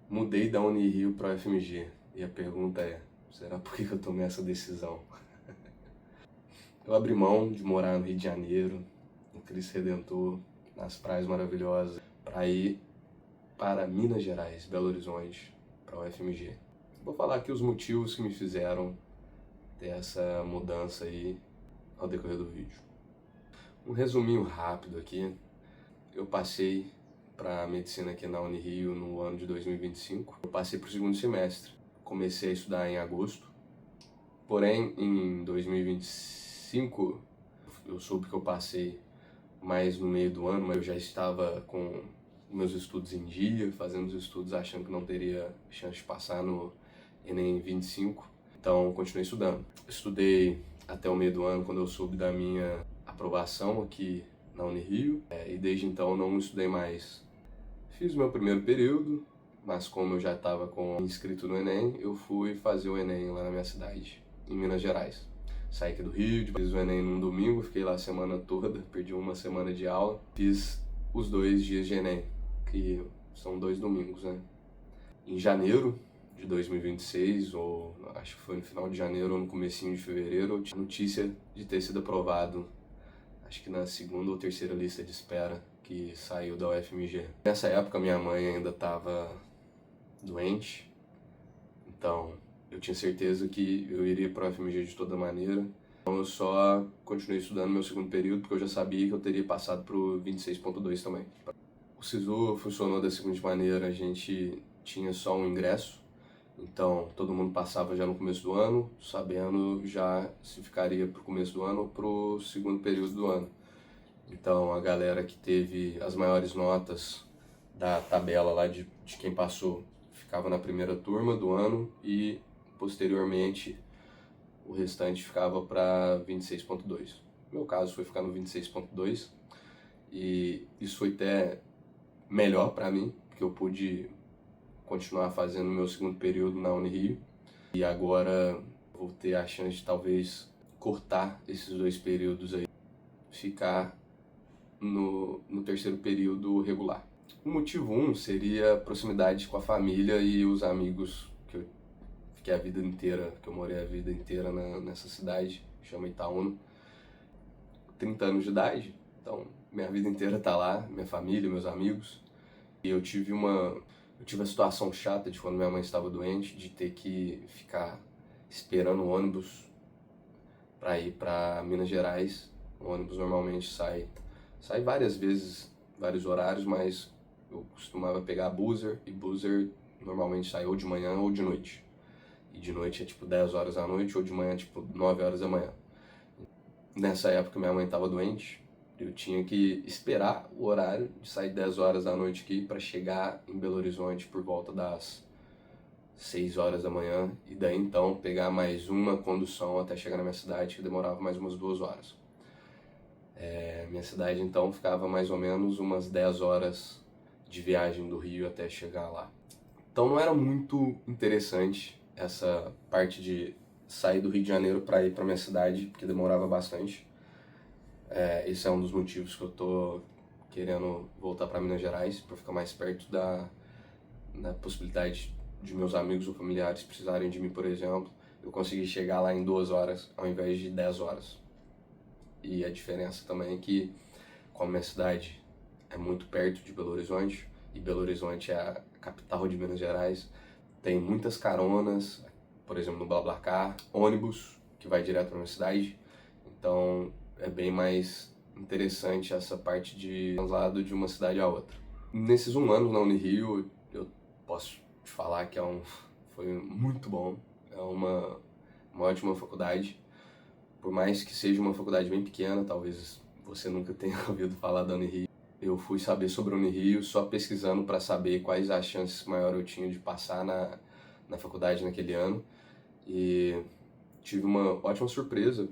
Mudei da Unirio para a UFMG e a pergunta é, será por que eu tomei essa decisão? Eu abri mão de morar no Rio de Janeiro, no Cristo Redentor, nas praias maravilhosas, para ir para Minas Gerais, Belo Horizonte, para a UFMG. Vou falar aqui os motivos que me fizeram ter essa mudança aí ao decorrer do vídeo. Um resuminho rápido aqui, eu passei para medicina aqui na Unirio no ano de 2025. Eu passei para o segundo semestre, comecei a estudar em agosto, porém em 2025 eu soube que eu passei mais no meio do ano, mas eu já estava com meus estudos em dia, fazendo os estudos achando que não teria chance de passar no Enem 25, então continuei estudando. Estudei até o meio do ano, quando eu soube da minha aprovação aqui na Unirio, e desde então não estudei mais. Fiz o meu primeiro período, mas como eu já estava inscrito no Enem, eu fui fazer o Enem lá na minha cidade, em Minas Gerais. Saí aqui do Rio, fiz o Enem num domingo, fiquei lá a semana toda, perdi uma semana de aula. Fiz os 2 dias de Enem, que são 2 domingos, né? Em janeiro de 2026, ou acho que foi no final de janeiro ou no comecinho de fevereiro, eu tive notícia de ter sido aprovado, acho que na segunda ou terceira lista de espera que saiu da UFMG. Nessa época minha mãe ainda estava doente, então eu tinha certeza que eu iria para a UFMG de toda maneira. Então eu só continuei estudando meu segundo período porque eu já sabia que eu teria passado para o 26.2 também. O SISU funcionou da seguinte maneira, a gente tinha só um ingresso, então todo mundo passava já no começo do ano, sabendo já se ficaria para o começo do ano ou para o segundo período do ano. Então a galera que teve as maiores notas da tabela lá de quem passou ficava na primeira turma do ano e posteriormente o restante ficava para 26.2. No meu caso foi ficar no 26.2 e isso foi até melhor para mim, porque eu pude continuar fazendo meu segundo período na Unirio e agora vou ter a chance de talvez cortar esses 2 períodos aí, ficar no terceiro período regular. O motivo 1 seria a proximidade com a família e os amigos que eu fiquei a vida inteira, que eu morei a vida inteira nessa cidade, chama Itaúna. 30 anos de idade, então minha vida inteira tá lá, minha família, meus amigos. E eu tive a situação chata de quando minha mãe estava doente, de ter que ficar esperando o ônibus para ir para Minas Gerais. O ônibus normalmente sai várias vezes, vários horários, mas eu costumava pegar buzzer, e buzzer normalmente sai ou de manhã ou de noite. E de noite é tipo 10 horas da noite, ou de manhã é tipo 9 horas da manhã. Nessa época minha mãe estava doente, eu tinha que esperar o horário de sair 10 horas da noite aqui para chegar em Belo Horizonte por volta das 6 horas da manhã, e daí então pegar mais uma condução até chegar na minha cidade, que demorava mais umas 2 horas. Minha cidade então ficava mais ou menos umas 10 horas de viagem do Rio até chegar lá. Então não era muito interessante essa parte de sair do Rio de Janeiro para ir para minha cidade, porque demorava bastante. Esse é um dos motivos que eu tô querendo voltar para Minas Gerais, para ficar mais perto da possibilidade de meus amigos ou familiares precisarem de mim, por exemplo. Eu consegui chegar lá em 2 horas ao invés de 10 horas. E a diferença também é que, como minha cidade é muito perto de Belo Horizonte, e Belo Horizonte é a capital de Minas Gerais, tem muitas caronas, por exemplo no BlaBlaCar, ônibus que vai direto para minha cidade, então é bem mais interessante essa parte de translado de uma cidade a outra. Nesses 1 ano na Unirio, eu posso te falar que foi muito bom, é uma ótima faculdade. Por mais que seja uma faculdade bem pequena, talvez você nunca tenha ouvido falar da Unirio. Eu fui saber sobre a Unirio só pesquisando para saber quais as chances maiores eu tinha de passar na faculdade naquele ano. E tive uma ótima surpresa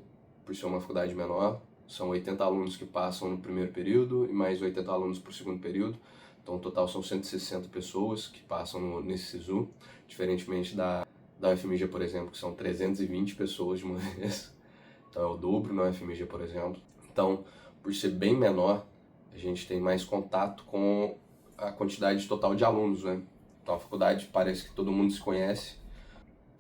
por ser uma faculdade menor. São 80 alunos que passam no primeiro período e mais 80 alunos para o segundo período. Então, no total são 160 pessoas que passam nesse SISU, diferentemente da UFMG, por exemplo, que são 320 pessoas de uma vez. Então é o dobro na UFMG, por exemplo. Então, por ser bem menor, a gente tem mais contato com a quantidade total de alunos, né? Então a faculdade parece que todo mundo se conhece,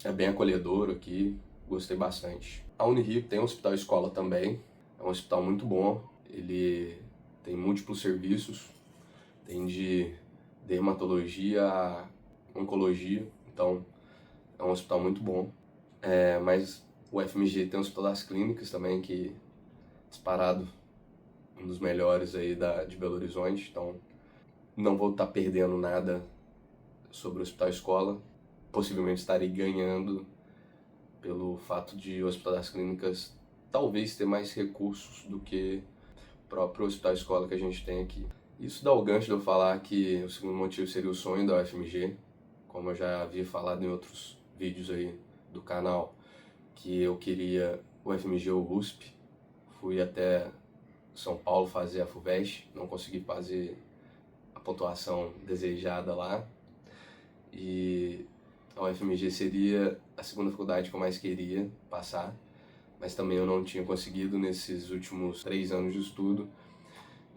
é bem acolhedor aqui, gostei bastante. A Unirio tem um hospital escola também, é um hospital muito bom, ele tem múltiplos serviços, tem de dermatologia a oncologia, então é um hospital muito bom. Mas o FMG tem o Hospital das Clínicas também, que é disparado um dos melhores aí de Belo Horizonte, então não vou estar perdendo nada sobre o Hospital Escola, possivelmente estarei ganhando pelo fato de o Hospital das Clínicas talvez ter mais recursos do que o próprio Hospital Escola que a gente tem aqui. Isso dá o gancho de eu falar que o segundo motivo seria o sonho da UFMG, como eu já havia falado em outros vídeos aí do canal, que eu queria o FMG ou o USP. Fui até São Paulo fazer a FUVEST, não consegui fazer a pontuação desejada lá. E a UFMG seria a segunda faculdade que eu mais queria passar, mas também eu não tinha conseguido nesses últimos 3 anos de estudo.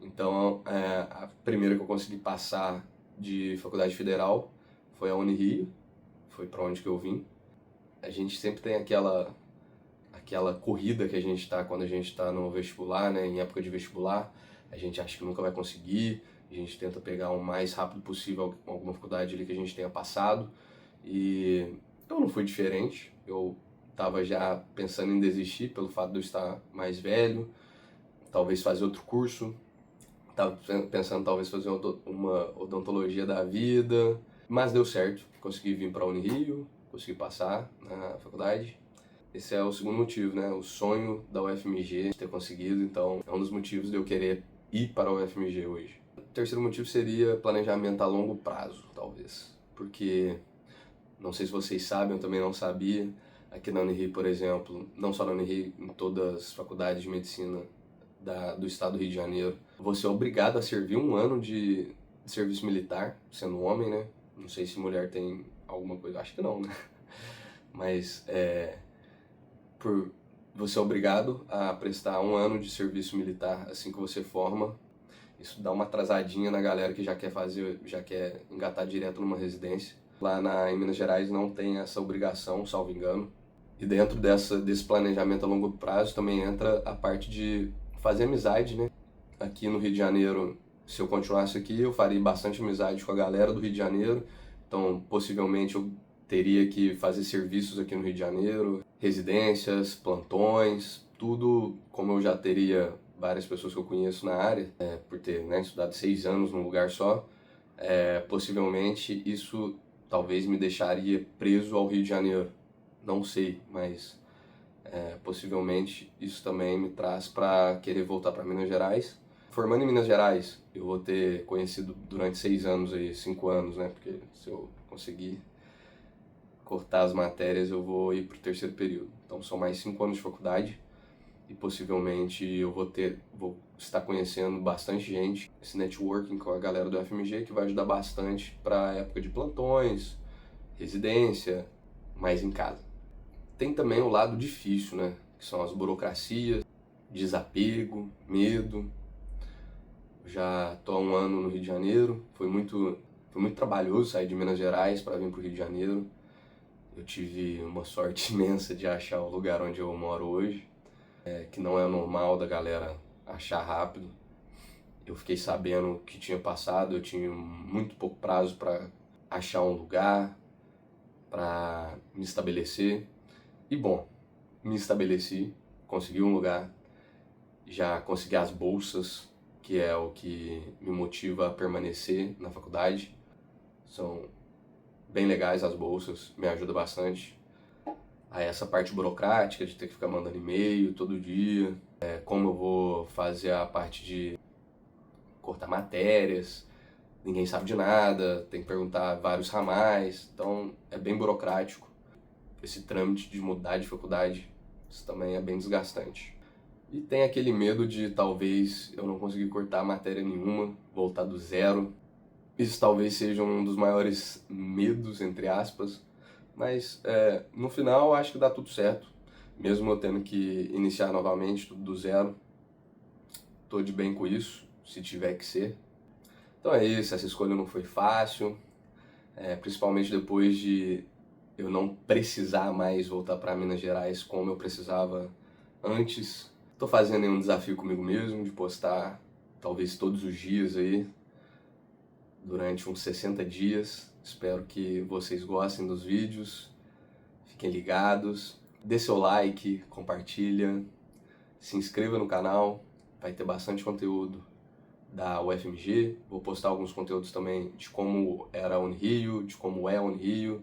Então, a primeira que eu consegui passar de faculdade federal foi a Unirio, foi para onde que eu vim. A gente sempre tem aquela corrida que a gente está quando a gente está no vestibular, né, em época de vestibular, a gente acha que nunca vai conseguir, a gente tenta pegar o mais rápido possível alguma faculdade ali que a gente tenha passado, e eu não fui diferente, eu estava já pensando em desistir pelo fato de eu estar mais velho, talvez fazer outro curso, estava pensando talvez fazer uma odontologia da vida, mas deu certo, consegui vir para a Unirio, consegui passar na faculdade. Esse é o segundo motivo, né? O sonho da UFMG ter conseguido, então é um dos motivos de eu querer ir para a UFMG hoje. O terceiro motivo seria planejamento a longo prazo, talvez. Porque, não sei se vocês sabem, eu também não sabia, aqui na Unirio, por exemplo, não só na Unirio, em todas as faculdades de medicina do estado do Rio de Janeiro, você é obrigado a servir 1 ano de serviço militar, sendo homem, né? Não sei se mulher tem alguma coisa, acho que não, né? Mas você é obrigado a prestar 1 ano de serviço militar assim que você forma. Isso dá uma atrasadinha na galera que já quer engatar direto numa residência. Lá em Minas Gerais não tem essa obrigação, salvo engano. E dentro desse planejamento a longo prazo também entra a parte de fazer amizade, né? Aqui no Rio de Janeiro, se eu continuasse aqui, eu faria bastante amizade com a galera do Rio de Janeiro. Então, possivelmente eu teria que fazer serviços aqui no Rio de Janeiro, residências, plantões, tudo como eu já teria várias pessoas que eu conheço na área, por ter, né, estudado 6 anos num lugar só, possivelmente isso talvez me deixaria preso ao Rio de Janeiro. Não sei, mas possivelmente isso também me traz para querer voltar para Minas Gerais. Formando em Minas Gerais, eu vou ter conhecido durante 6 anos, 5 anos, né? Porque se eu conseguir cortar as matérias, eu vou ir para o terceiro período. Então são mais 5 anos de faculdade e possivelmente eu vou estar conhecendo bastante gente, esse networking com a galera do FMG que vai ajudar bastante para a época de plantões, residência, mais em casa. Tem também o lado difícil, né? Que são as burocracias, desapego, medo. Já estou há 1 ano no Rio de Janeiro, foi muito trabalhoso sair de Minas Gerais para vir para o Rio de Janeiro. Eu tive uma sorte imensa de achar o lugar onde eu moro hoje, que não é normal da galera achar rápido. Eu fiquei sabendo que tinha passado, eu tinha muito pouco prazo para achar um lugar, para me estabelecer. E bom, me estabeleci, consegui um lugar, já consegui as bolsas, que é o que me motiva a permanecer na faculdade. São bem legais as bolsas, me ajuda bastante. Aí essa parte burocrática de ter que ficar mandando e-mail todo dia, como eu vou fazer a parte de cortar matérias, ninguém sabe de nada, tem que perguntar vários ramais, então é bem burocrático. Esse trâmite de mudar de faculdade, isso também é bem desgastante. E tem aquele medo de talvez eu não conseguir cortar matéria nenhuma, voltar do zero. Isso talvez seja um dos maiores medos, entre aspas, mas no final acho que dá tudo certo. Mesmo eu tendo que iniciar novamente tudo do zero, tô de bem com isso, se tiver que ser. Então é isso, essa escolha não foi fácil, principalmente depois de eu não precisar mais voltar para Minas Gerais como eu precisava antes. Estou fazendo aí um desafio comigo mesmo de postar talvez todos os dias aí, durante uns 60 dias. Espero que vocês gostem dos vídeos, fiquem ligados, dê seu like, compartilha, se inscreva no canal, vai ter bastante conteúdo da UFMG. Vou postar alguns conteúdos também de como era a Unirio, de como é a Unirio,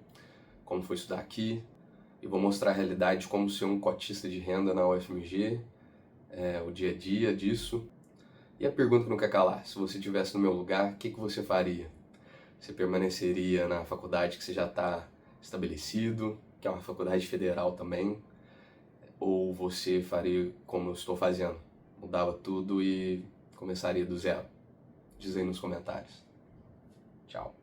como foi estudar aqui, e vou mostrar a realidade de como ser um cotista de renda na UFMG, o dia a dia disso. E a pergunta que não quer calar: se você estivesse no meu lugar, o que você faria? Você permaneceria na faculdade que você já está estabelecido, que é uma faculdade federal também, ou você faria como eu estou fazendo, mudava tudo e começaria do zero? Diz aí nos comentários. Tchau.